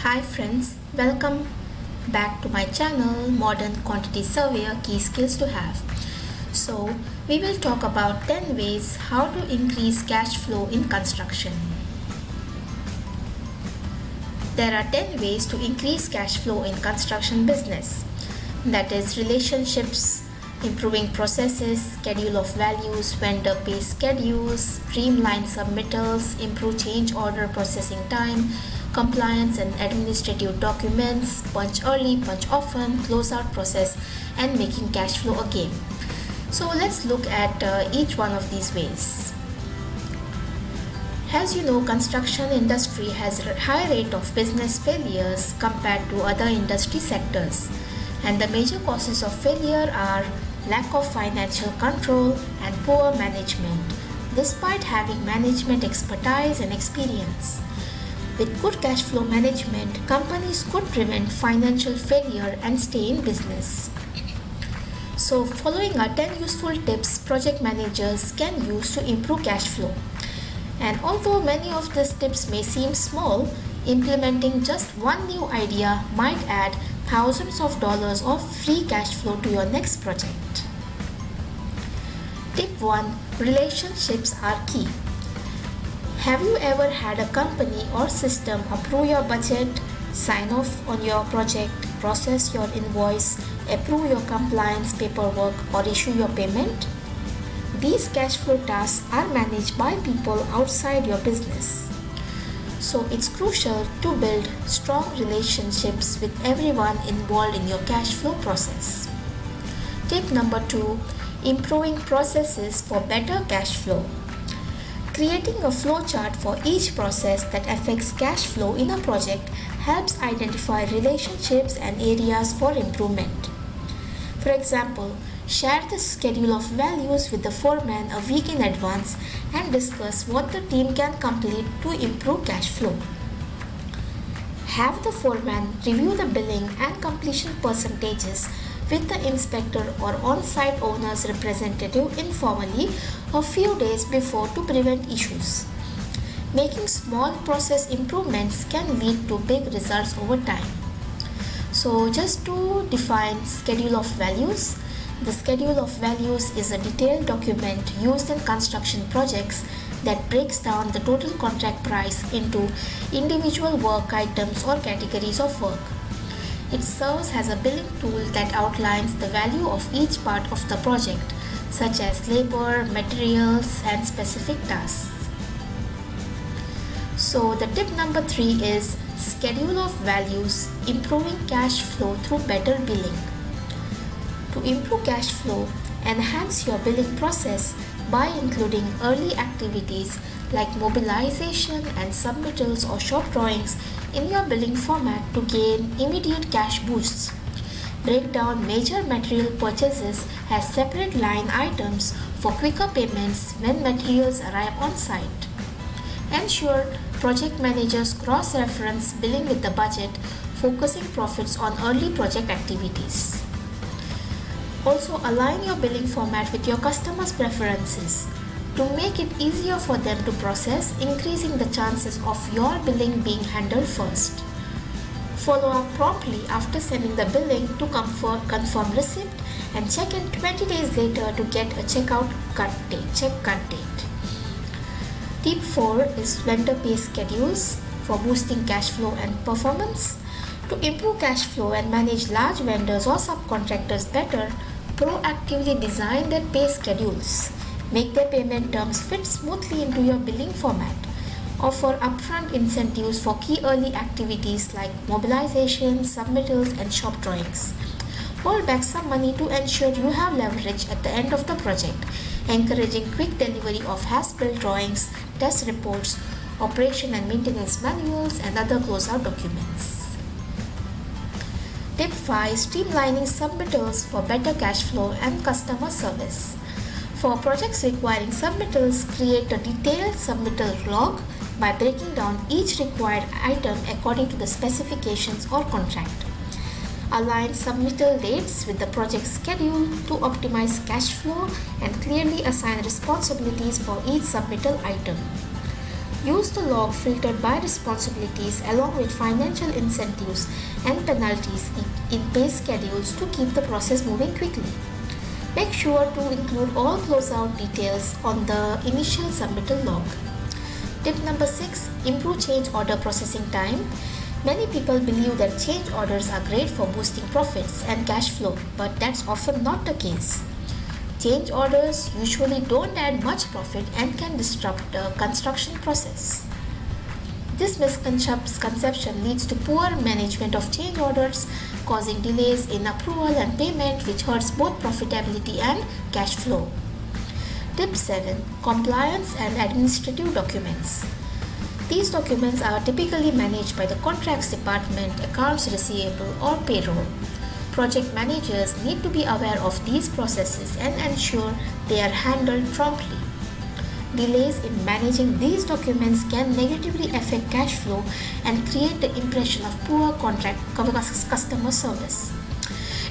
Hi friends, welcome back to my channel Modern Quantity Surveyor Key Skills to Have. So, we will talk about 10 ways how to increase cash flow in construction. There are 10 ways to increase cash flow in construction business. That is relationships, improving processes, schedule of values, vendor pay schedules, streamline submittals, improve change order processing time, compliance and administrative documents, punch early, punch often, closeout process, and making cash flow again. So let's look at each one of these ways. As you know, construction industry has a high rate of business failures compared to other industry sectors, and the major causes of failure are lack of financial control and poor management, despite having management expertise and experience. With good cash flow management, companies could prevent financial failure and stay in business. So, following are 10 useful tips project managers can use to improve cash flow. And although many of these tips may seem small, implementing just one new idea might add thousands of dollars of free cash flow to your next project. Tip 1. Relationships are key. Have you ever had a company or system approve your budget, sign off on your project, process your invoice, approve your compliance paperwork, or issue your payment? These cash flow tasks are managed by people outside your business. So it's crucial to build strong relationships with everyone involved in your cash flow process. Tip number 2. Improving processes for better cash flow. Creating a flow chart for each process that affects cash flow in a project helps identify relationships and areas for improvement. For example, share the schedule of values with the foreman a week in advance and discuss what the team can complete to improve cash flow. Have the foreman review the billing and completion percentages with the inspector or on-site owner's representative informally a few days before to prevent issues. Making small process improvements can lead to big results over time. So just to define schedule of values, the schedule of values is a detailed document used in construction projects that breaks down the total contract price into individual work items or categories of work. It serves as a billing tool that outlines the value of each part of the project, such as labor, materials, and specific tasks. So the tip number 3 is schedule of values, improving cash flow through better billing. To improve cash flow, enhance your billing process by including early activities like mobilization and submittals or shop drawings in your billing format to gain immediate cash boosts. Break down major material purchases as separate line items for quicker payments when materials arrive on site. Ensure project managers cross-reference billing with the budget, focusing profits on early project activities. Also, align your billing format with your customers' preferences to make it easier for them to process, increasing the chances of your billing being handled first. Follow up promptly after sending the billing to confirm receipt and check in 20 days later to get a check cut date. Tip 4 is vendor pay schedules for boosting cash flow and performance. To improve cash flow and manage large vendors or subcontractors better, proactively design their pay schedules. Make their payment terms fit smoothly into your billing format. Offer upfront incentives for key early activities like mobilization, submittals, and shop drawings. Hold back some money to ensure you have leverage at the end of the project, encouraging quick delivery of as-built drawings, test reports, operation and maintenance manuals, and other closeout documents. Tip 5. Streamlining submittals for better cash flow and customer service. For projects requiring submittals, create a detailed submittal log by breaking down each required item according to the specifications or contract. Align submittal dates with the project schedule to optimize cash flow and clearly assign responsibilities for each submittal item. Use the log filtered by responsibilities along with financial incentives and penalties in pay schedules to keep the process moving quickly. Make sure to include all closeout details on the initial submittal log. Tip number 6. Improve change order processing time. Many people believe that change orders are great for boosting profits and cash flow, but that's often not the case. Change orders usually don't add much profit and can disrupt the construction process. This misconception leads to poor management of change orders, causing delays in approval and payment, which hurts both profitability and cash flow. Tip 7. Compliance and administrative documents. These documents are typically managed by the contracts department, accounts receivable, or payroll. Project managers need to be aware of these processes and ensure they are handled promptly. Delays in managing these documents can negatively affect cash flow and create the impression of poor customer service.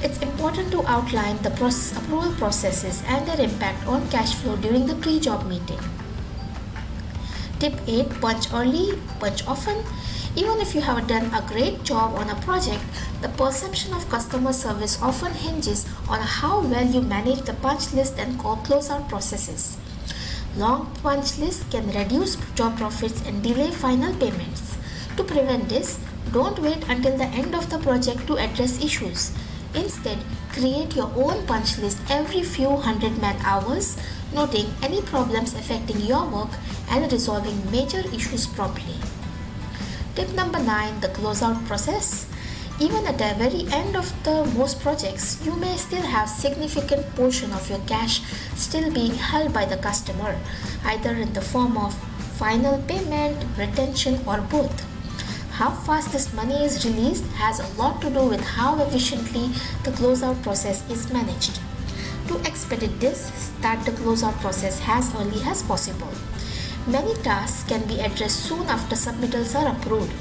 It's important to outline the approval processes and their impact on cash flow during the pre-job meeting. Tip 8. Punch early, punch often. Even if you have done a great job on a project, the perception of customer service often hinges on how well you manage the punch list and closeout processes. Long punch lists can reduce job profits and delay final payments. To prevent this, don't wait until the end of the project to address issues. Instead, create your own punch list every few hundred man-hours, noting any problems affecting your work and resolving major issues promptly. Tip number 9. The closeout process. Even at the very end of the most projects, you may still have significant portion of your cash still being held by the customer, either in the form of final payment, retention, or both. How fast this money is released has a lot to do with how efficiently the closeout process is managed. To expedite this, start the closeout process as early as possible. Many tasks can be addressed soon after submittals are approved.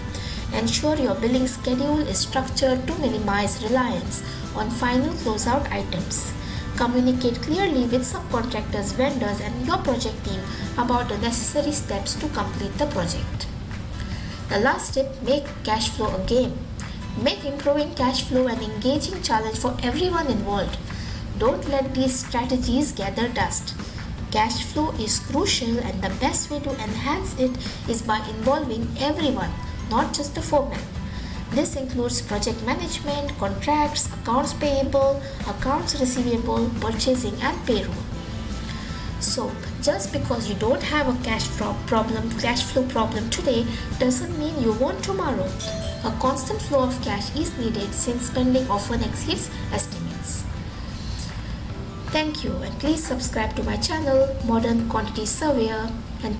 Ensure your billing schedule is structured to minimize reliance on final closeout items. Communicate clearly with subcontractors, vendors, and your project team about the necessary steps to complete the project. The last tip, make cash flow a game. Make improving cash flow an engaging challenge for everyone involved. Don't let these strategies gather dust. Cash flow is crucial, and the best way to enhance it is by involving everyone, not just the foreman. This includes project management, contracts, accounts payable, accounts receivable, purchasing, and payroll. So, just because you don't have a cash flow problem today doesn't mean you won't tomorrow. A constant flow of cash is needed since spending often exceeds estimates. Thank you, and please subscribe to my channel, Modern Quantity Surveyor, and